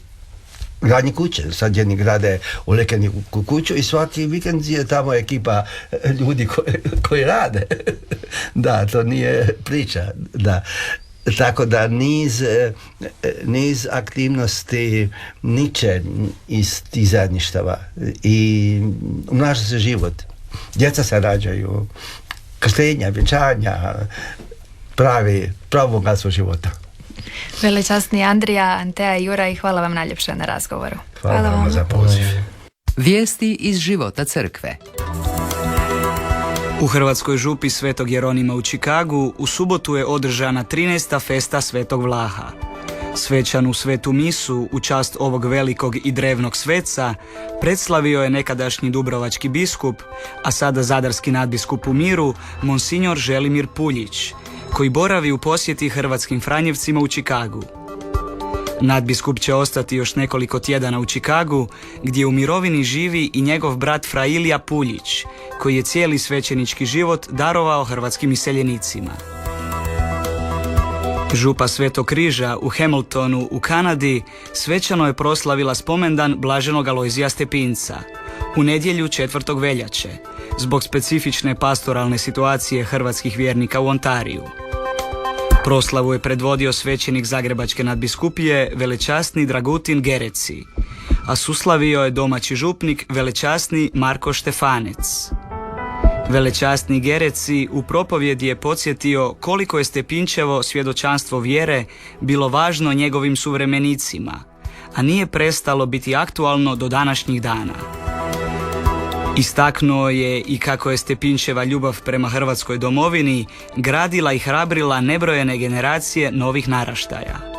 S22: gradnji kuće. Sad jedni grade u Lekeniku kuću i svaki vikend je tamo ekipa ljudi koji rade. Da, to nije priča. Da. Tako da niz aktivnosti niče iz tih zajedništava i umnaža se život. Djeca se rađaju, krštenja, vjenčanja, pravo bogatstvo života.
S2: Velečasni Andrija, Antea i Juraj, hvala vam najljepše na razgovoru.
S22: Hvala vam za poziv.
S1: Vijesti iz života crkve.
S6: U Hrvatskoj župi Svetog Jeronima u Čikagu u subotu je održana 13. festa Svetog Vlaha. Svečanu svetu misu u čast ovog velikog i drevnog sveca predslavio je nekadašnji dubrovački biskup, a sada zadarski nadbiskup u miru, monsignor Želimir Puljić, koji boravi u posjeti hrvatskim Franjevcima u Čikagu. Nadbiskup će ostati još nekoliko tjedana u Čikagu, gdje u mirovini živi i njegov brat Fra Ilija Puljić, koji je cijeli svećenički život darovao hrvatskim iseljenicima. Župa Svetog Križa u Hamiltonu u Kanadi svečano je proslavila spomendan Blaženog Alojzija Stepinca u nedjelju 4. veljače, zbog specifične pastoralne situacije hrvatskih vjernika u Ontariju. Proslavu je predvodio svećenik Zagrebačke nadbiskupije velečasni Dragutin Gereci, a suslavio je domaći župnik velečasni Marko Štefanec. Velečasni Gereci u propovjedi je podsjetio koliko je Stepinčevo svjedočanstvo vjere bilo važno njegovim suvremenicima, a nije prestalo biti aktualno do današnjih dana. Istaknuo je i kako je Stepinčeva ljubav prema Hrvatskoj domovini gradila i hrabrila nebrojene generacije novih naraštaja.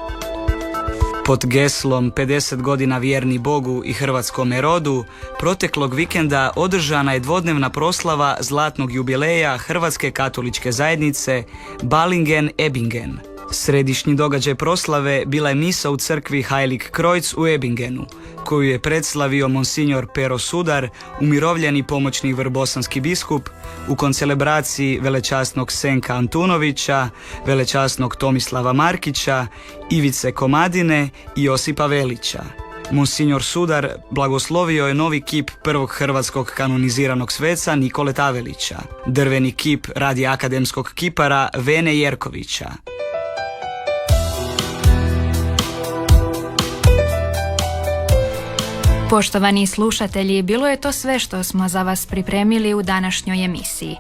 S6: Pod geslom 50 godina vjerni Bogu i hrvatskome rodu, proteklog vikenda održana je dvodnevna proslava zlatnog jubileja Hrvatske katoličke zajednice Balingen-Ebingen. Središnji događaj proslave bila je misa u crkvi Heilig Kreuz u Ebingenu, koju je predslavio monsignor Pero Sudar, umirovljeni pomoćni vrbosanski biskup, u koncelebraciji velečasnog Senka Antunovića, velečasnog Tomislava Markića, Ivice Komadine i Josipa Velića. Monsignor Sudar blagoslovio je novi kip prvog hrvatskog kanoniziranog sveca Nikole Tavelića, drveni kip radi akademskog kipara Vene Jerkovića.
S2: Poštovani slušatelji, bilo je to sve što smo za vas pripremili u današnjoj emisiji.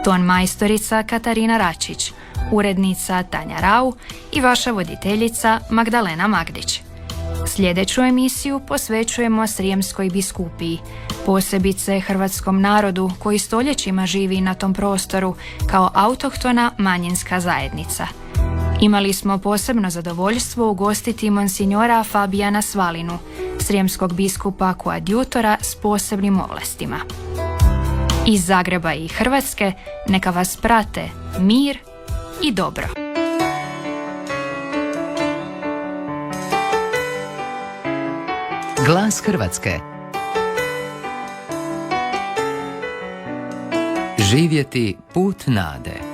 S2: Ton majstorica Katarina Račić, urednica Tanja Rau i vaša voditeljica Magdalena Magdić. Sljedeću emisiju posvećujemo Srijemskoj biskupiji, posebice hrvatskom narodu koji stoljećima živi na tom prostoru kao autohtona manjinska zajednica. Imali smo posebno zadovoljstvo ugostiti monsignora Fabijana Svalinu, srijemskog biskupa koadjutora s posebnim ovlastima. Iz Zagreba i Hrvatske neka vas prate mir i dobro.
S1: Glas Hrvatske. Živjeti put nade.